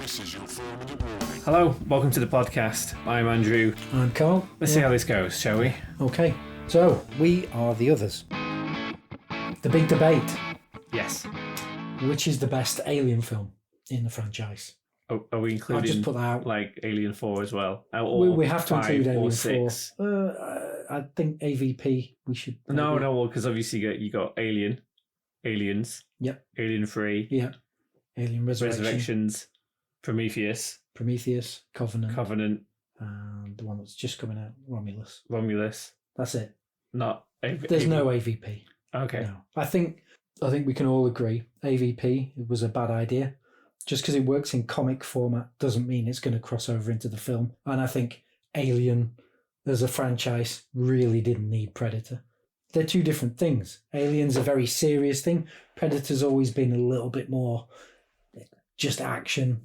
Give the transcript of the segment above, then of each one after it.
This is your 4-minute warning. Hello, welcome to the podcast. I'm Andrew. I'm Carl. Let's see how this goes, shall we? Okay, so we are the others. The big debate. Yes. Which is the best Alien film in the franchise? Oh, are we I'll including just put that out. like Alien 4 as well? We have to include Alien 4. 6? I think AVP we should... No, because obviously you got Alien, Aliens, Yep. Alien 3, Yeah. Alien Resurrections, Prometheus, Covenant, and the one that's just coming out, Romulus. That's it. not There's no AVP. Okay. No. I think we can all agree AVP was a bad idea. Just because it works in comic format doesn't mean it's going to cross over into the film. And I think Alien as a franchise really didn't need Predator. They're two different things. Alien's a very serious thing. Predator's always been a little bit more just action.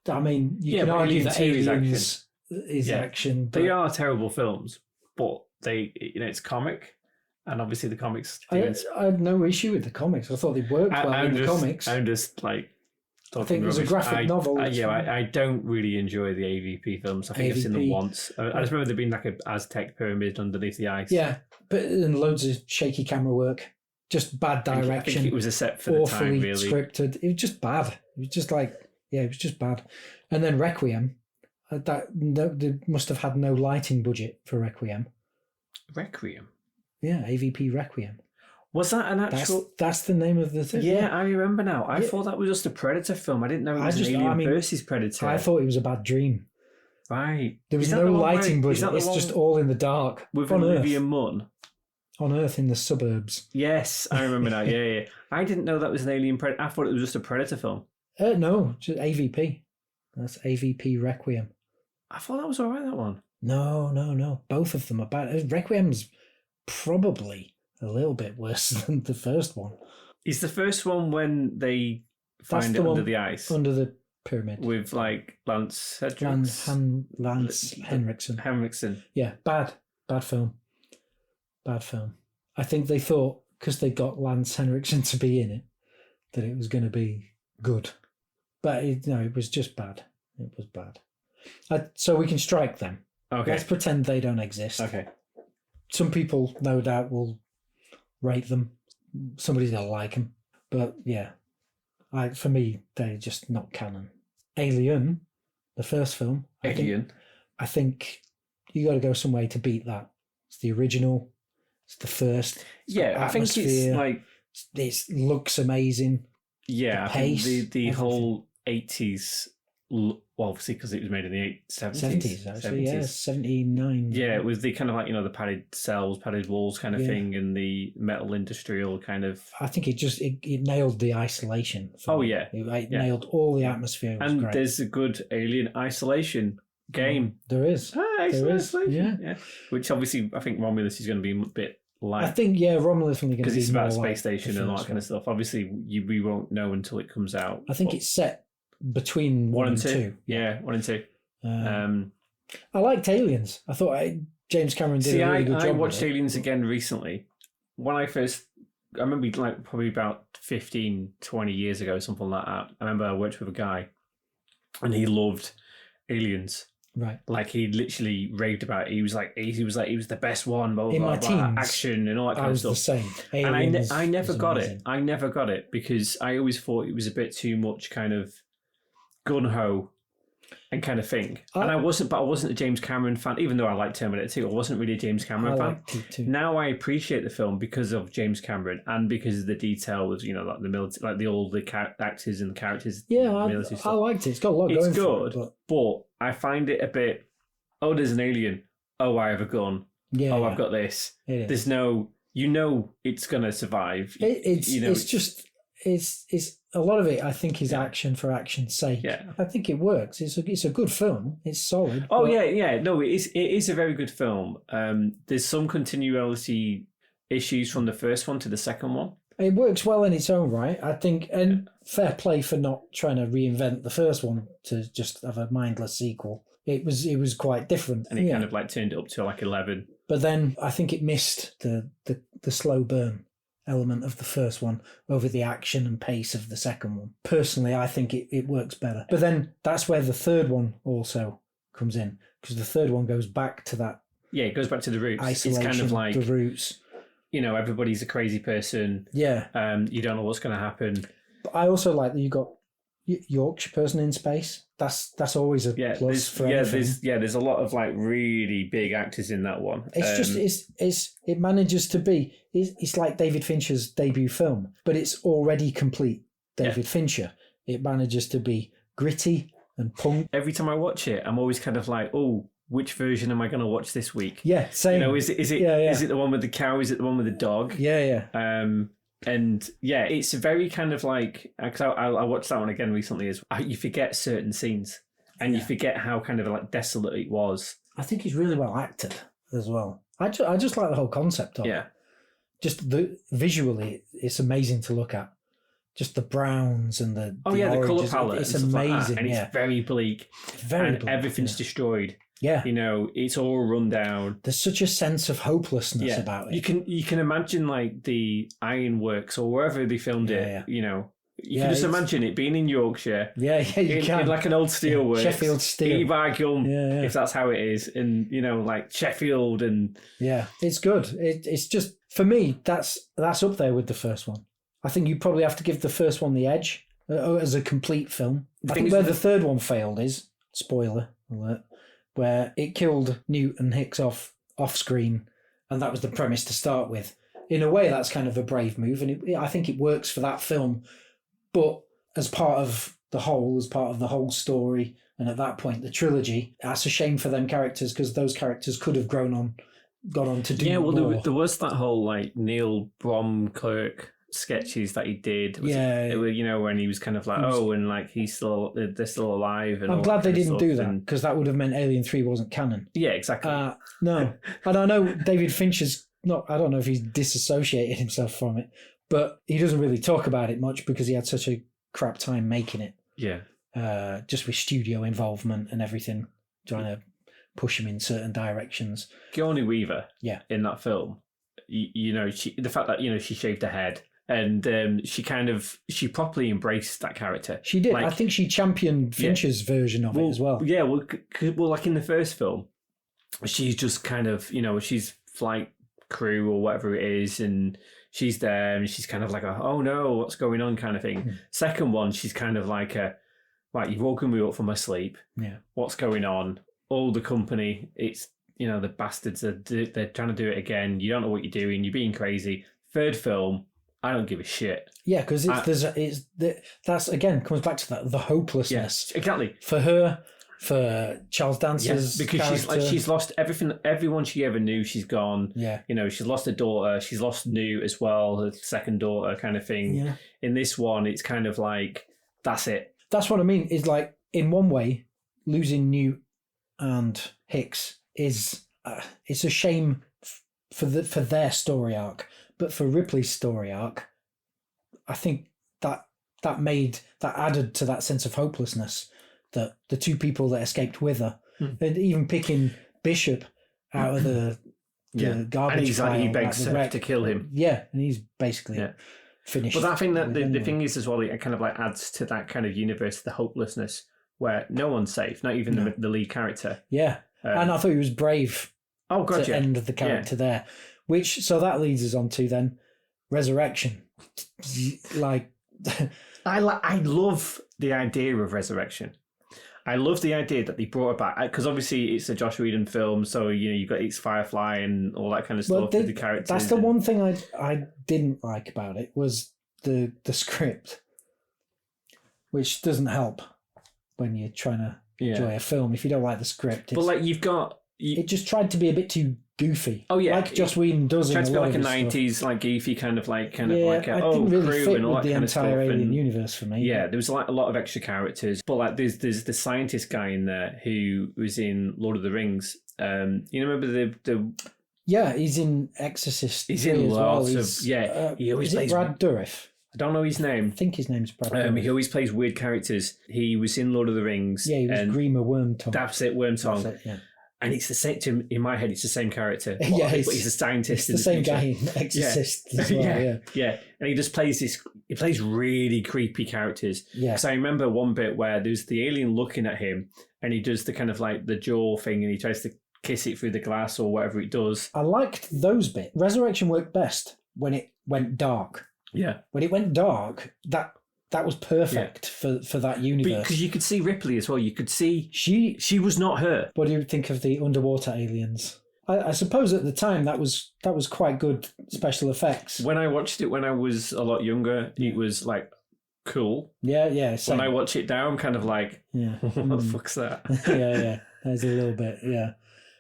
I mean, you can argue that Aliens is action. But they are terrible films, but it's comic, and obviously the comics. I had no issue with the comics. I thought they worked well in the comics. I'm just like. I think it was a graphic novel. I don't really enjoy the AVP films. I think I've seen them once. I just remember there being like an Aztec pyramid underneath the ice. Yeah, and loads of shaky camera work. Just bad direction. I think it was a set for the time, really. Scripted. It was just bad. It was just like, it was just bad. And then Requiem, they must have had no lighting budget for Requiem. Requiem? Yeah, AVP Requiem. Was that an actual... That's the name of the thing. Yeah, I remember now. I thought that was just a Predator film. I didn't know it was an Alien versus Predator. I thought it was a bad dream. Right. There was no lighting budget. It's just all in the dark. With Olivia Munn? On Earth in the suburbs. Yes, I remember now. Yeah. I didn't know that was an Alien Predator. I thought it was just a Predator film. No, just AVP. That's AVP Requiem. I thought that was all right, that one. No. Both of them are bad. Requiem's probably a little bit worse than the first one. Is the first one when they find it under the ice? Under the pyramid. With like Lance Henriksen. Yeah, bad film. Bad film. I think they thought, because they got Lance Henriksen to be in it, that it was going to be good. But it was just bad. It was bad. So we can strike them. Okay. Let's pretend they don't exist. Okay. Some people, no doubt, will rate them. Somebody's going to like them. But yeah, for me, they're just not canon. Alien, the first film. I think you got to go some way to beat that. It's the original. It's the first. Yeah, I think it's like... It looks amazing. Yeah, I think the whole 80s... Well, obviously, because it was made in the 70s, actually, 70s. Yeah, 79. Yeah, it was the kind of like, the padded cells, padded walls kind of thing, and the metal industrial kind of... I think it nailed the isolation. Yeah. It nailed all the atmosphere. And great. There's a good Alien Isolation game. There is. Isolation. Yeah. Which obviously, I think Romulus is going to be a bit light. I think, Romulus is going to be... Because it's about a space station and all that kind of stuff. Obviously, we won't know until it comes out. I think it's set between 1 and 2. Yeah, 1 and 2. I liked Aliens. I thought James Cameron did a really good job. I watched Aliens again recently. When I remember like probably about 15, 20 years ago, something like that. I remember I worked with a guy and he loved Aliens. Right. Like he literally raved about it. He was like he was the best one, blah, blah, in blah, my blah, teens, action and all that kind of stuff. I was the same. Aliens, and I never got it. I never got it because I always thought it was a bit too much kind of gun-ho and kind of thing. And I wasn't a James Cameron fan, even though I liked Terminator 2. I wasn't really a James Cameron fan. Liked it too. Now I appreciate the film because of James Cameron and because of the detail of, like the military, like all the actors and the characters. Yeah, I liked it. It's got a lot going for it. But I find it a bit, there's an alien. I have a gun. Yeah. I've got this. There's no, it's going to survive. It's a lot of it, I think, is action for action's sake. Yeah. I think it works. It's a good film. It's solid. Oh, yeah. No, it is a very good film. There's some continuity issues from the first one to the second one. It works well in its own right, I think, and fair play for not trying to reinvent the first one to just have a mindless sequel. It was quite different. And it kind of like turned it up to like 11. But then I think it missed the slow burn. element of the first one over the action and pace of the second one. Personally, I think it works better. But then that's where the third one also comes in, because the third one goes back to that. Yeah, it goes back to the roots. Isolation, it's kind of like the roots. You know, everybody's a crazy person. Yeah. You don't know what's going to happen. But I also like that you got Yorkshire person in space. That's always a plus for anything. There's a lot of like really big actors in that one. It manages to be it's like David Fincher's debut film, but it's already complete David Fincher. It manages to be gritty and punk. Every time I watch it, I'm always kind of like, oh, which version am I going to watch this week? Yeah, same. You know, is it the one with the cow? Is it the one with the dog? Yeah. And yeah, it's very kind of like, because I watched that one again recently, you forget certain scenes and you forget how kind of like desolate it was. I think he's really well acted as well. I just like the whole concept of it. Just visually, it's amazing to look at. Just the browns and the the colour palette. It's amazing, like and it's very bleak. Everything's destroyed. Yeah, you know, it's all run down. There's such a sense of hopelessness about it. You can imagine like the ironworks or wherever they filmed it. Yeah. You know, you can just imagine it being in Yorkshire. You can in like an old steelworks, Sheffield Steel, Ebargum, if that's how it is, and you know, like Sheffield and it's good. It's just for me that's up there with the first one. I think you probably have to give the first one the edge as a complete film. I think where the third one failed is, spoiler alert, where it killed Newt and Hicks off screen, and that was the premise to start with. In a way, that's kind of a brave move, and I think it works for that film. But as part of the whole story, and at that point, the trilogy, that's a shame for them characters, because those characters could have gone on to do more. There was that whole like Neil Blomkirk sketches that he did. You know, when he was kind of like, and like they're still alive. And I'm glad they didn't do that, because that would have meant Alien 3 wasn't canon. Yeah, exactly. No, and I know David Fincher's not. I don't know if he's disassociated himself from it, but he doesn't really talk about it much because he had such a crap time making it. Yeah. Just with studio involvement and everything, trying to push him in certain directions. Sigourney Weaver. Yeah. In that film, you know, the fact that she shaved her head. And she properly embraced that character. She did. Like, I think she championed Fincher's version of it as well. Yeah, well, like in the first film, she's just kind of, she's flight crew or whatever it is, and she's there, and she's kind of like oh no, what's going on kind of thing. Second one, she's kind of like right, you've woken me up from my sleep. Yeah. What's going on? All the company, it's, the bastards, they're trying to do it again. You don't know what you're doing. You're being crazy. Third film, I don't give a shit. Yeah, because that's again comes back to that, the hopelessness. Yeah, exactly. For her, for Charles Dancer's because she's lost everything, everyone she ever knew. She's gone. Yeah, she's lost her daughter. She's lost Newt as well, her second daughter, kind of thing. Yeah. In this one, it's kind of like that's it. That's what I mean. Is like in one way, losing Newt and Hicks is it's a shame for their story arc. But for Ripley's story arc, I think that added to that sense of hopelessness, that the two people that escaped with her, and even picking Bishop out of the garbage and he's pile, like, he begs her to kill him. Yeah, and he's basically finished. But that thing that the thing is as well, it kind of like adds to that kind of universe, the hopelessness, where no one's safe, not even the lead character. Yeah, and I thought he was brave. Oh, God, to end the character there. So that leads us on to then Resurrection. Like, I love the idea of Resurrection. I love the idea that they brought it back, because obviously it's a Joss Whedon film, so you've got it's Firefly and all that kind of stuff with the characters. That's the one thing I didn't like about it, was the script, which doesn't help when you're trying to enjoy a film if you don't like the script. But like it just tried to be a bit too goofy. Oh yeah, like Joss Whedon does. Tried in to be a like a '90s stuff. Like goofy kind of like it didn't really crew fit and all with that the kind entire of stuff. Alien universe for me. Yeah, there was like a lot of extra characters, but like there's the scientist guy in there who was in Lord of the Rings. Remember the yeah, he's in Exorcist. He's in lots of he always plays Brad Dourif. I don't know his name. I think his name's Brad Dourif. He always plays weird characters. He was in Lord of the Rings. Yeah, he was Grima Wormtongue. That's it, Wormtongue. That's it, yeah. And it's the same, in my head, it's the same character. But he's a scientist. It's the same guy in Exorcist as well, yeah. And he just plays he plays really creepy characters. Yeah. Because I remember one bit where there's the alien looking at him and he does the kind of like the jaw thing and he tries to kiss it through the glass or whatever it does. I liked those bits. Resurrection worked best when it went dark. Yeah. When it went dark, that was perfect for that universe. Because you could see Ripley as well. You could see she was not her. What do you think of the underwater aliens? I suppose at the time that was quite good special effects. When I watched it when I was a lot younger, it was like cool. Yeah. Same. When I watch it now, I'm kind of like, what the fuck's that? yeah. There's a little bit, yeah.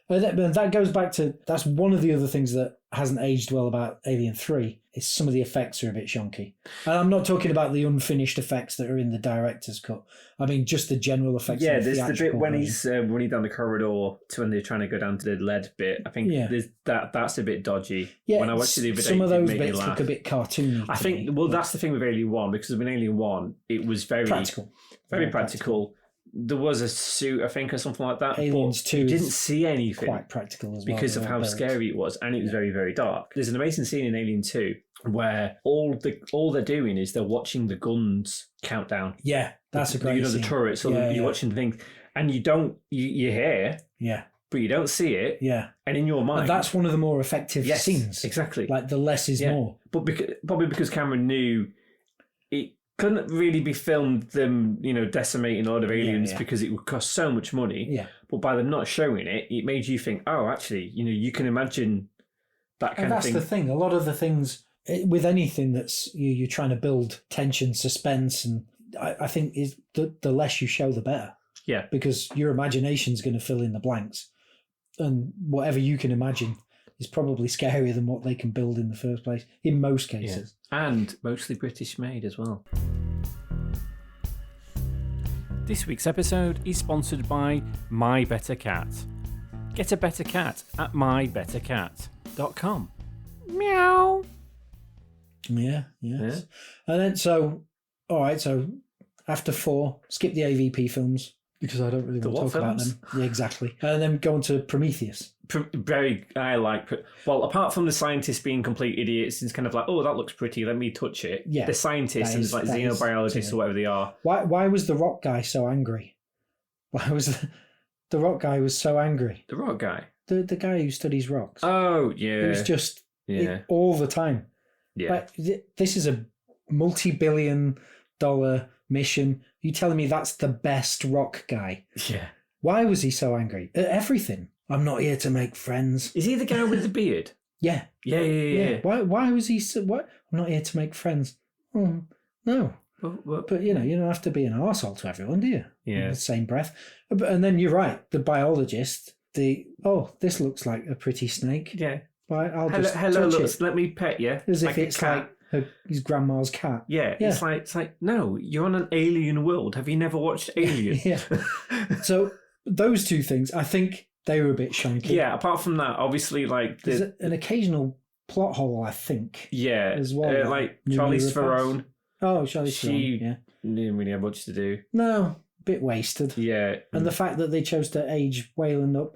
But that goes back to, that's one of the other things that hasn't aged well about Alien 3, is some of the effects are a bit shonky. And I'm not talking about the unfinished effects that are in the director's cut. I mean, just the general effects. Yeah, there's the bit when he's running down the corridor to when they're trying to go down to the lead bit. I think there's that's a bit dodgy. Yeah, when I watched it the other day, some of those bits bits look a bit cartoony. I think, that's the thing with Alien 1, because with Alien 1, it was very practical. Very practical. There was a suit, I think, or something like that. Aliens 2 didn't see anything. Quite practical as well. Because of how scary it was, and it was very, very dark. There's an amazing scene in Alien 2 where all they're doing is they're watching the guns count down. Yeah, that's a great scene. The turrets, so you're watching things, and you hear, but you don't see it. Yeah. And in your mind... And that's one of the more effective scenes. Exactly. Like, the less is more. But probably because Cameron knew it couldn't really be filmed them, decimating a lot of aliens because it would cost so much money. Yeah. But by them not showing it, it made you think, oh, actually, you can imagine that kind of thing. And that's the thing. A lot of the things with anything that's you're trying to build tension, suspense, and I think is the less you show, the better. Yeah. Because your imagination's going to fill in the blanks, and whatever you can imagine is probably scarier than what they can build in the first place, in most cases. Yeah. And mostly British made as well. This week's episode is sponsored by My Better Cat. Get a better cat at mybettercat.com. Meow. Yeah. And then, so after 4, skip the AVP films, because I don't really want to talk about them. Yeah, exactly. And then go on to Prometheus. Apart from the scientists being complete idiots, it's kind of like, oh, that looks pretty, let me touch it. Yeah, the scientists and like xenobiologists or whatever they are. Why was the rock guy so angry? Why was the rock guy was so angry? The rock guy? The guy who studies rocks. Oh, yeah. It was just all the time. Yeah. Like, this is a multi-billion-dollar mission. You telling me that's the best rock guy? Yeah. Why was he so angry at everything? I'm not here to make friends. Is he the guy with the beard? Yeah. Why was he so... What? I'm not here to make friends. Oh, no. But, you don't have to be an arsehole to everyone, do you? Yeah. In the same breath. And then you're right. The biologist, this looks like a pretty snake. Yeah. I'll just hello, touch look, let me pet you. As if it's like his grandma's cat. Yeah. It's like, no, you're on an alien world. Have you never watched Alien? Yeah. So those two things, I think they were a bit shonky. Yeah, apart from that, obviously, like... There's an occasional plot hole, I think. Yeah. As well. Like Charlize Theron. Oh, Charlize Theron, yeah. Didn't really have much to do. No, a bit wasted. Yeah. And the fact that they chose to age Wayland up.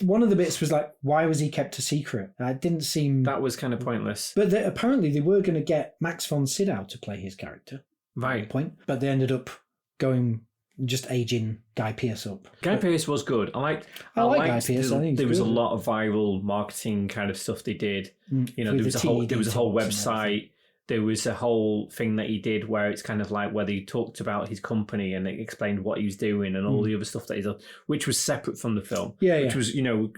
One of the bits was like, why was he kept a secret? It didn't seem... That was kind of pointless. But apparently they were going to get Max von Sydow to play his character. Right. But they ended up going... just aging Guy Pearce up. Guy Pearce was good. I like Guy Pearce. I think there was a lot of viral marketing kind of stuff they did. There was a whole website. There was a whole thing that he did where it's kind of like where he talked about his company and it explained what he was doing and all the other stuff that he's done, which was separate from the film. Which was really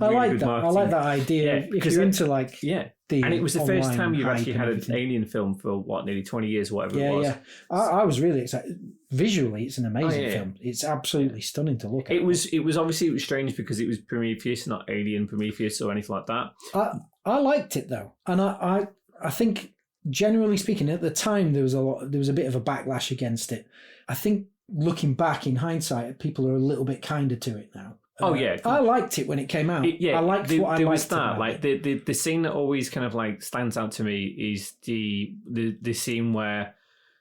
I like that. marketing. I like that idea. If you're into like and it was the first time you actually had an everything. alien film for nearly 20 years, whatever it was. Yeah. I was really excited. Visually, it's an amazing film. It's absolutely stunning to look at. It was strange because it was Prometheus, not Alien Prometheus or anything like that. I liked it though, and I think generally speaking, at the time there was a bit of a backlash against it. I think looking back in hindsight, people are a little bit kinder to it now. I liked it when it came out. I liked what I liked. There was that. Like the scene that always kind of like stands out to me is the scene where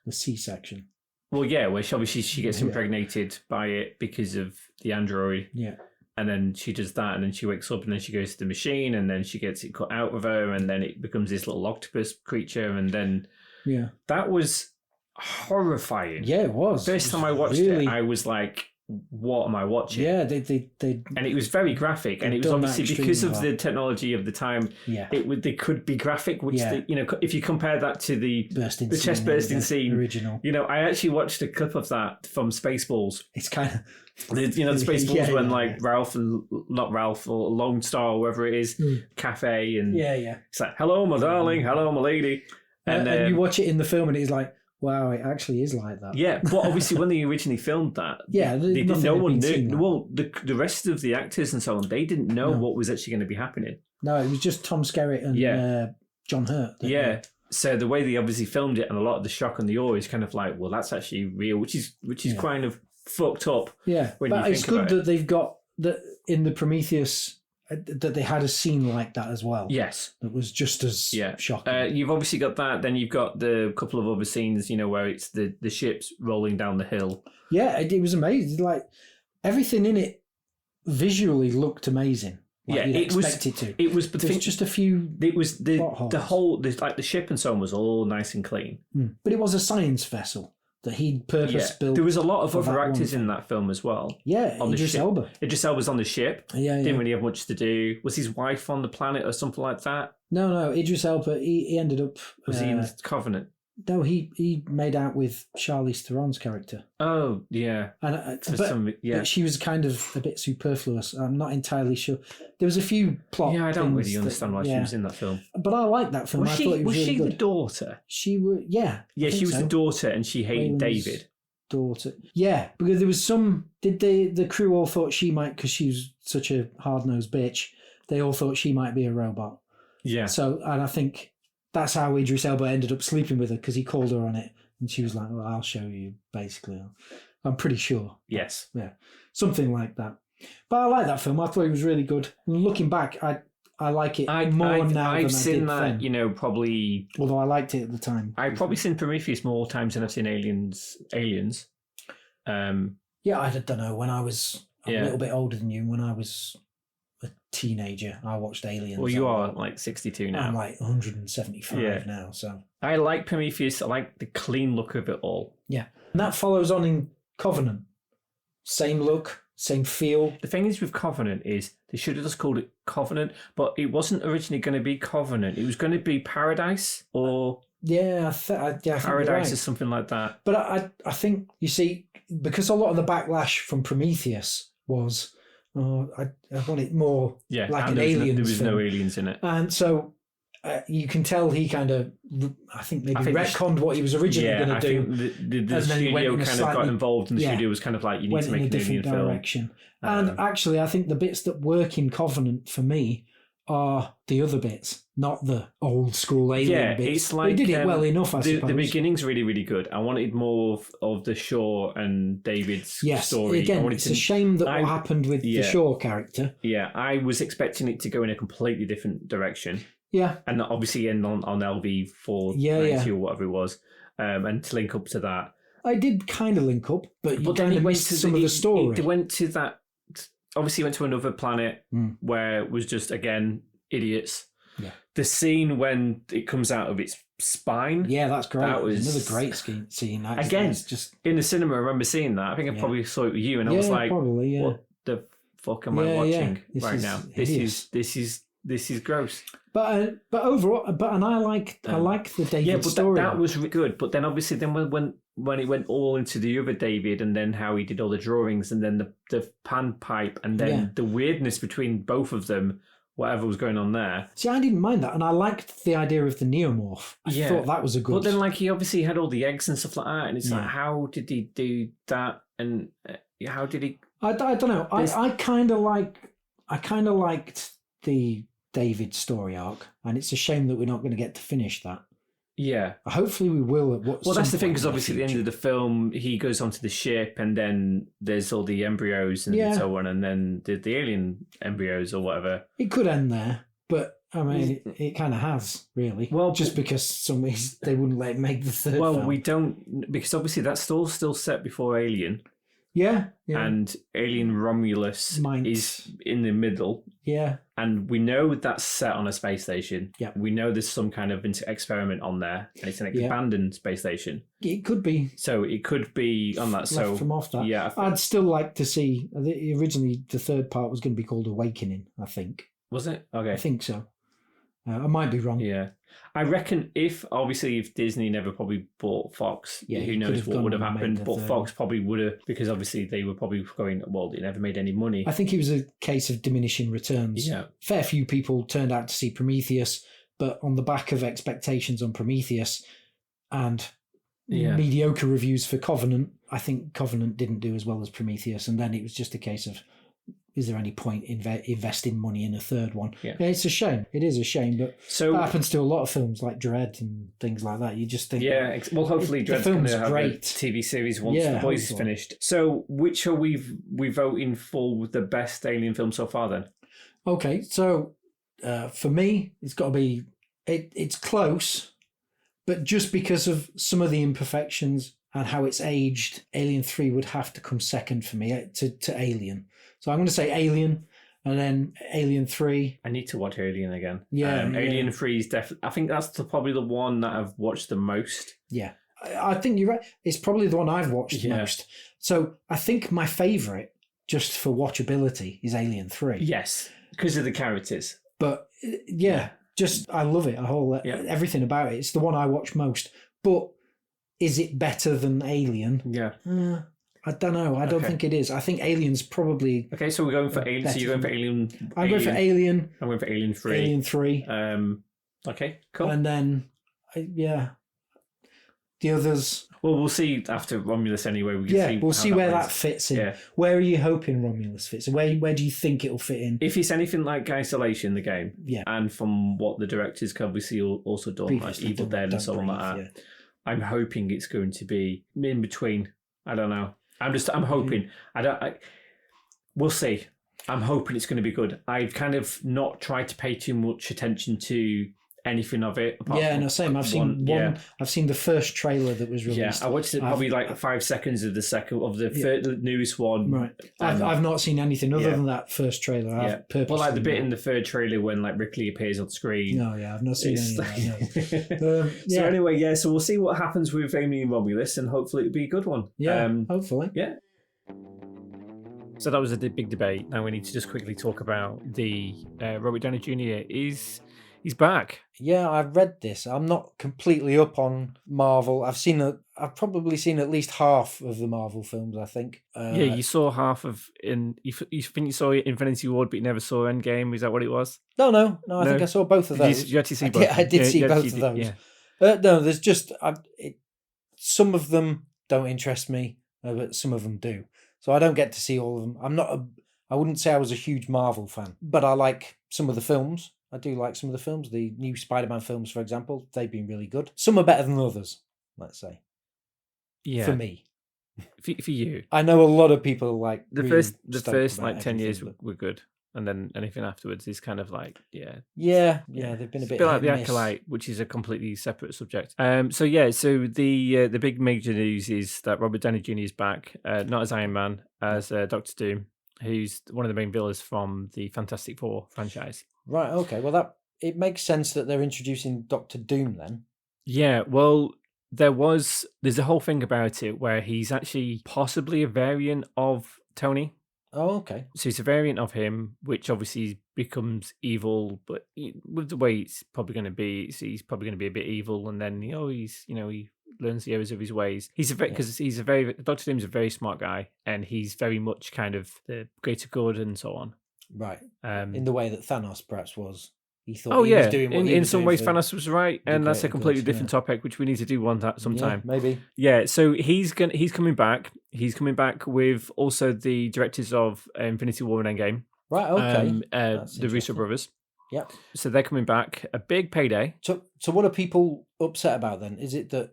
the C-section. Well, yeah, where obviously she gets impregnated by it because of the android. Yeah. and then she does that, and then she wakes up, and then she goes to the machine, and then she gets it cut out of her, and then it becomes this little octopus creature, and then that was horrifying. Yeah, it was. First time I watched it, I was like, what am I watching? Yeah, and it was very graphic, and it was obviously because of the technology of the time. Yeah, they could be graphic, which if you compare that to the chest bursting scene, original. I actually watched a clip of that from Spaceballs. It's kind of the Spaceballs when like Ralph and not Ralph or Lone Star or whoever it is, cafe and it's like, hello my darling, hello my lady, and you watch it in the film and it's like, wow, it actually is like that. Yeah, but obviously when they originally filmed that, no one knew. Well, the rest of the actors and so on, they didn't know what was actually going to be happening. No, it was just Tom Skerritt and John Hurt. Yeah. So the way they obviously filmed it, and a lot of the shock and the awe is kind of like, well, that's actually real, which is kind of fucked up. Yeah, but it's good that they've got that in the Prometheus. That they had a scene like that as well. Yes. That was just as shocking. You've obviously got that. Then you've got the couple of other scenes, where it's the ships rolling down the hill. Yeah, it was amazing. Like, everything in it visually looked amazing. Like it expected to. It was, but there's just a few. It was the whole, like the ship and so on was all nice and clean. But it was a science vessel that he'd purpose-built. There was a lot of other actors in that film as well. Yeah, on Idris Elba. Idris Elba's on the ship. Yeah, Didn't really have much to do. Was his wife on the planet or something like that? No, Idris Elba, he ended up... Was he in Covenant? No, he made out with Charlize Theron's character. Oh, yeah. And but she was kind of a bit superfluous. I'm not entirely sure. There was a few plot. Yeah, I don't really understand why she was in that film. But I liked that film. Was she the daughter? She was, yeah. Yeah, she was the daughter, and she hated David. Daughter. Yeah, because there was some. Did the crew all thought she might, because she was such a hard nosed bitch. They all thought she might be a robot. Yeah. So, and I think that's how Idris Elba ended up sleeping with her, because he called her on it, and she was like, "Well, I'll show you." Basically, I'm pretty sure. Yes. Yeah, something like that. But I like that film. I thought it was really good. And looking back, I like it more now. I've seen that then. Probably. Although I liked it at the time. I've probably seen Prometheus more times than I've seen Aliens. Yeah, I don't know. When I was a little bit older than you, when I was a teenager, I watched Aliens. Well, you are like 62 now. I'm like 175 now. So I like Prometheus. I like the clean look of it all. Yeah, and that follows on in Covenant. Same look, same feel. The thing is with Covenant is they should have just called it Covenant, but it wasn't originally going to be Covenant. It was going to be Paradise or Paradise or something like that. But I think, you see, because a lot of the backlash from Prometheus was, I want it more like an Aliens There was film. no aliens in it. And so you can tell he kind of, I think retconned what he was originally going to do. Think the studio kind of got involved, and the studio was kind of like, you need to make an alien direction. And actually, I think the bits that work in Covenant for me are the other bits, not the old school alien bits. It's like, they did it well enough, I suppose. The beginning's really, really good. I wanted more of the Shaw and David's story. Again, it's a shame that what happened with the Shaw character. Yeah, I was expecting it to go in a completely different direction. Yeah. And obviously end on LV 490 or whatever it was, and to link up to that. I did kind of link up, but you kind of missed some of the story. They went to that... Obviously went to another planet where it was just, again, idiots. Yeah. The scene when it comes out of its spine. Yeah, that's great. That was another great scene. Again, just in the cinema, I remember seeing that. I think I probably saw it with you, and I was like, probably, what the fuck am I watching right now? This is gross. But overall, I like the David story. That was good. But then obviously, when it went all into the other David, and then how he did all the drawings, and then the pan pipe, and then the weirdness between both of them, whatever was going on there. See, I didn't mind that, and I liked the idea of the Xenomorph. I thought that was a good... But then, like, he obviously had all the eggs and stuff like that, and it's like, how did he do that? And how did he... I don't know. I kind of liked the David story arc, and it's a shame that we're not going to get to finish that. Yeah. Hopefully we will. Well, that's the thing, because obviously at the end of the film, he goes onto the ship, and then there's all the embryos and so on, and then the alien embryos or whatever. It could end there, but I mean, it kind of has, really. Well, just because they wouldn't let it make the third film. We don't, because obviously that's still set before Alien. Yeah, yeah. and Alien Romulus is in the middle. Yeah. And we know that's set on a space station. Yeah. We know there's some kind of experiment on there, and it's an abandoned space station. It could be. So it could be on that. Left from off that. Yeah. I'd still like to see. Originally, the third part was going to be called Awakening, I think. Was it? Okay. I think so. I might be wrong. Yeah. I reckon if Disney never probably bought Fox, who knows what would have happened. But Fox probably would have, because obviously they were probably going, well, it never made any money. I think it was a case of diminishing returns. Yeah. Fair few people turned out to see Prometheus, but on the back of expectations on Prometheus and mediocre reviews for Covenant, I think Covenant didn't do as well as Prometheus. And then it was just a case of, is there any point in investing money in a third one? Yeah, it's a shame. It is a shame, but that happens to a lot of films like Dread and things like that. You just think... Yeah, well, hopefully Dread's going to have a TV series once The Boys is finished. So which are we voting for the best Alien film so far then? Okay, so for me, it's got to be... It's close, but just because of some of the imperfections and how it's aged, Alien 3 would have to come second for me to Alien. So I'm going to say Alien, and then Alien 3. I need to watch Alien again. Yeah. Alien 3 is definitely... I think that's probably the one that I've watched the most. Yeah. I think you're right. It's probably the one I've watched the most. So I think my favourite, just for watchability, is Alien 3. Yes, because of the characters. But, just I love it. Everything about it. It's the one I watch most. But is it better than Alien? Yeah. I don't know. I don't think it is. I think Alien's probably... Okay, so we're going for Alien. So you're going for Alien... I'm going for Alien. I'm going for Alien 3. Alien 3. Okay, cool. And then, the others... Well, we'll see after Romulus anyway. We'll see where that fits in. Yeah. Where are you hoping Romulus fits in? Where do you think it'll fit in? If it's anything like Isolation, the game, and from what the directors can obviously also done, like Evil Dead and so on like that, I'm hoping it's going to be in between. I don't know. I'm hoping. We'll see. I'm hoping it's going to be good. I've kind of not tried to pay too much attention to anything of it. Same. I've seen one. I've seen the first trailer that was released. I watched it probably 5 seconds of the newest one. Right. I've not seen anything other than that first trailer. Well, like the bit in the third trailer when like Ripley appears on screen. No, I've not seen any of that. No. So anyway, so we'll see what happens with Alien Romulus, and hopefully it'll be a good one. Yeah, hopefully. Yeah. So that was a big debate. Now we need to just quickly talk about the Robert Downey Jr. He's back. Yeah, I've read this. I'm not completely up on Marvel. I've probably seen at least half of the Marvel films, I think. You saw half of you think you saw Infinity War, but you never saw Endgame. Is that what it was? No. I think I saw both of those. You actually see both? I did see both of those. Yeah. No, there's just... some of them don't interest me, but some of them do. So I don't get to see all of them. I wouldn't say I was a huge Marvel fan, but I like some of the films. I do like some of the films. The new Spider-Man films, for example, they've been really good. Some are better than others, let's say. Yeah. For me. For you. I know a lot of people like... The first 10 years were good. And then anything afterwards is kind of like, Yeah, they've been a bit like The Acolyte, which is a completely separate subject. So the big major news is that Robert Downey Jr. is back, not as Iron Man, as Doctor Doom, who's one of the main villains from the Fantastic Four franchise. Right, okay. Well, it makes sense that they're introducing Doctor Doom then. Yeah, well, there's a whole thing about it where he's actually possibly a variant of Tony. Oh, okay. So it's a variant of him, which obviously becomes evil, but with the way it's probably going to be, he's probably going to be a bit evil, and then he learns the errors of his ways. Dr. Doom's a very smart guy, and he's very much kind of the greater good and so on. Right. In the way that Thanos perhaps was. He thought he was doing what he was doing. In some ways, Thanos was right, and that's a completely different topic, which we need to do one sometime. Yeah, maybe. Yeah, so he's coming back. He's coming back with also the directors of Infinity War and Endgame. Right, okay. The Russo brothers. Yep. So they're coming back. A big payday. So what are people upset about then? Is it that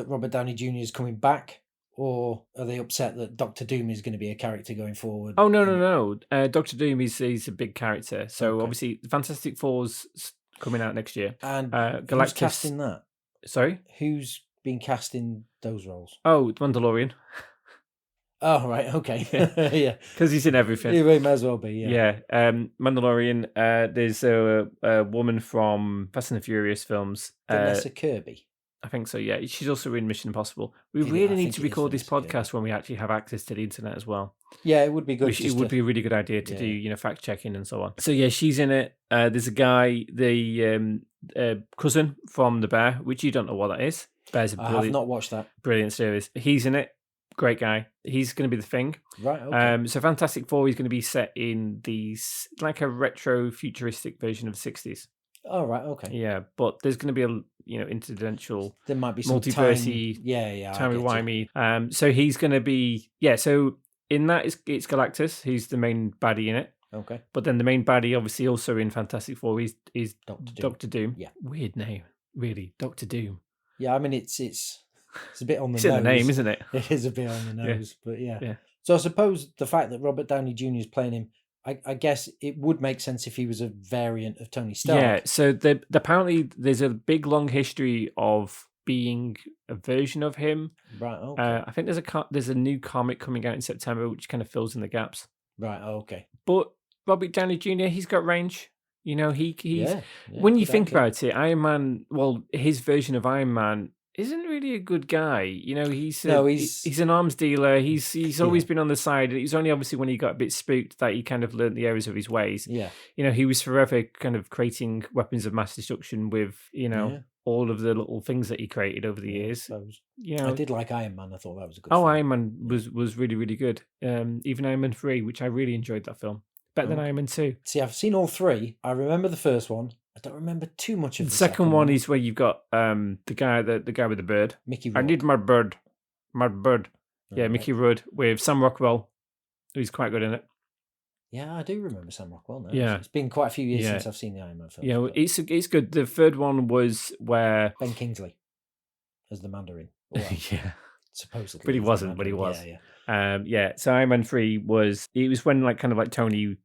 Robert Downey Jr. is coming back? Or are they upset that Doctor Doom is going to be a character going forward? Oh, no. Doctor Doom is a big character. So obviously, Fantastic Four's coming out next year. And Galactus... who's casting that? Sorry? Who's been cast in those roles? Oh, The Mandalorian. Oh, right. Okay. Yeah. Because he's in everything. He may as well be. Yeah. Yeah. Mandalorian. There's a woman from Fast and the Furious films. Vanessa Kirby. I think so, yeah. She's also in Mission Impossible. We I really need think to it is record this Vanessa podcast when we actually have access to the internet as well. Yeah, it would be good. It would be a really good idea to Yeah. do, fact checking and so on. So yeah, she's in it. There's a guy, the cousin from The Bear, which you don't know what that is. Bear's a I have not watched that. brilliant series. He's in it. Great guy. He's going to be the Thing. Right. Okay. So Fantastic Four is going to be set in like a retro futuristic version of the 60s. Oh, right. Okay. Yeah, but there's going to be a interdimensional, There might be some multiversey, time. Yeah. timey-wimey. So he's going to be So in that it's Galactus. He's the main baddie in it. Okay. But then the main baddie, obviously, also in Fantastic Four, is Doctor Doom. Yeah. Weird name, really, Doctor Doom. Yeah, I mean it's a bit on the It's nose. in the name, isn't it? It is a bit on the nose, but yeah. Yeah. So I suppose the fact that Robert Downey Jr. is playing him, I guess it would make sense if he was a variant of Tony Stark. Yeah. So apparently there's a big long history of being a version of him. Right. Okay. I think there's a new comic coming out in September which kind of fills in the gaps. Right. Okay. But Robert Downey Jr. he's got range. He's Yeah, when you good think actor. about it, Iron Man. Well, his version of Iron Man isn't really a good guy. He's an arms dealer. He's always been on the side. It was only obviously when he got a bit spooked that he kind of learned the errors of his ways. Yeah. He was forever kind of creating weapons of mass destruction with all of the little things that he created over the years. I did like Iron Man. I thought that was a good. Oh, film. Iron Man was really, really good. Even Iron Man 3, which I really enjoyed that film. Better than Iron Man 2. See, I've seen all three. I remember the first one. I don't remember too much of The second one is where you've got the guy with the bird. Mickey I Rourke. need my bird. My bird. Yeah, Right. Mickey Rourke with Sam Rockwell, who's quite good in it. Yeah, I do remember Sam Rockwell now. Yeah. It's been quite a few years Yeah. since I've seen the Iron Man film. Yeah, well, it's good. The third one was where Ben Kingsley as the Mandarin. Well, yeah, supposedly. but he as the wasn't. But he Mandarin. was. Yeah. So Iron Man 3 was when Tony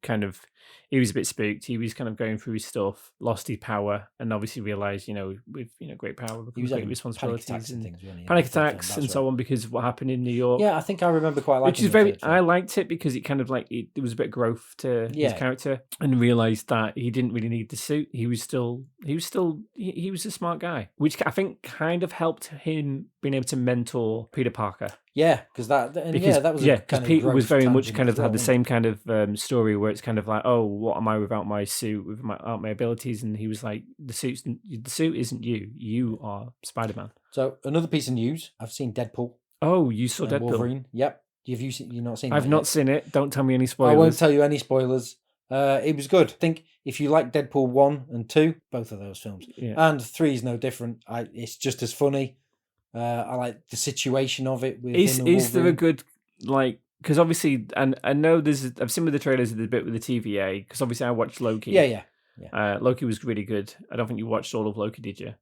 he was a bit spooked. He was kind of going through his stuff, lost his power, and obviously realized, with great power He was comes great having responsibilities panic attacks and and things, wasn't he? panic In the film, attacks that's and so right. on because of what happened in New York. Yeah, I think I remember quite liking Which is I liked it because it kind of it was a bit of growth to his character, and realized that he didn't really need the suit. He was a smart guy, which I think kind of helped him being able to mentor Peter Parker. Yeah, because that was because Peter was very much kind of had the same kind of story where it's kind of like, oh, what am I without my suit, without my abilities? And he was like, the suit isn't you. You are Spider-Man. So another piece of news: I've seen Deadpool. Oh, you saw and Deadpool? Wolverine. Yep. You've not seen? I've not seen it. Don't tell me any I spoilers. won't tell you any spoilers. It was good. I think if you like Deadpool 1 and 2, both of those films, and 3 is no different. It's just as funny. I like the situation of it. With is there a good because obviously, and I know I've seen with the trailers the bit with the TVA because obviously I watched Loki. Yeah. Loki was really good. I don't think you watched all of Loki, did you?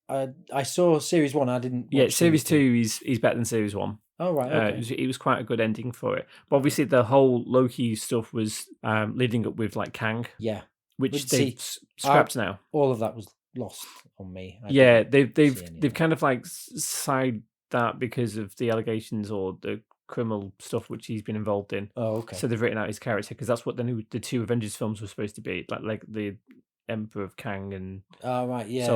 I saw series 1. I didn't. Yeah, series 2 is better than series 1. Oh right, okay. It was quite a good ending for it. But obviously, the whole Loki stuff was leading up with Kang. Yeah, which they've scrapped now. All of that was lost on me. They've kind of side that because of the allegations or the criminal stuff which he's been involved in. Oh, okay. So they've written out his character because that's what the two Avengers films were supposed to be, like the Emperor of Kang and. Oh right, yeah.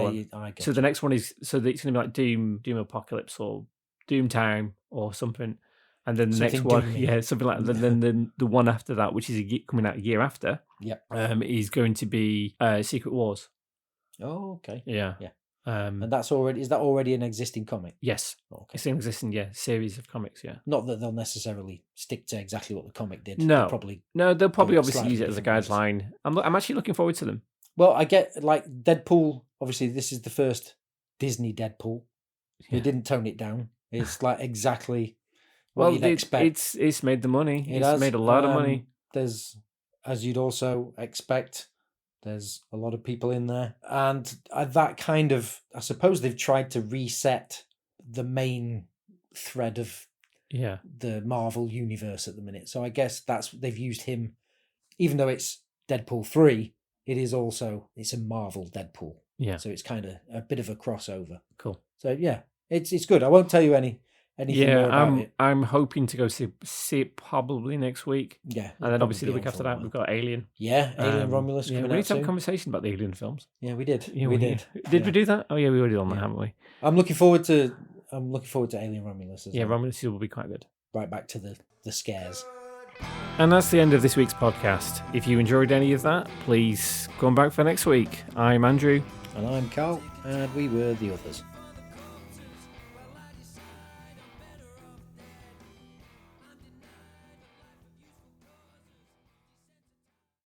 So the next one is it's going to be like Doom Apocalypse or Doom Town or something, and then the next one, Doomy. Something like that. Then the one after that, which is coming out a year after, is going to be Secret Wars. Oh, okay. Yeah. And is that already an existing comic? Yes. Okay. It's an existing series of comics. Yeah. Not that they'll necessarily stick to exactly what the comic did. No. They'll probably obviously use it as a guideline. I'm actually looking forward to them. Well, I get Deadpool. Obviously, this is the first Disney Deadpool. They didn't tone it down. It's exactly what you'd expect. It's made the money. It's made a lot of money. There's, as you'd also expect, there's a lot of people in there. And that kind of, I suppose they've tried to reset the main thread of the Marvel universe at the minute. So I guess they've used him, even though it's Deadpool 3, it's a Marvel Deadpool. Yeah. So it's kind of a bit of a crossover. Cool. So yeah, it's good. I won't tell you anything more about it. I'm hoping to go see it probably next week. Yeah. And then obviously the week after that, we've got Alien. Yeah, Alien Romulus coming out we need to have soon. a conversation about the Alien films. Yeah, we did. Yeah, we did. Did we do that? Oh, yeah, we already done that, haven't we? I'm looking forward to Alien Romulus as well. Yeah, Romulus will be quite good. Right back to the scares. And that's the end of this week's podcast. If you enjoyed any of that, please come back for next week. I'm Andrew. And I'm Carl, and we were the others.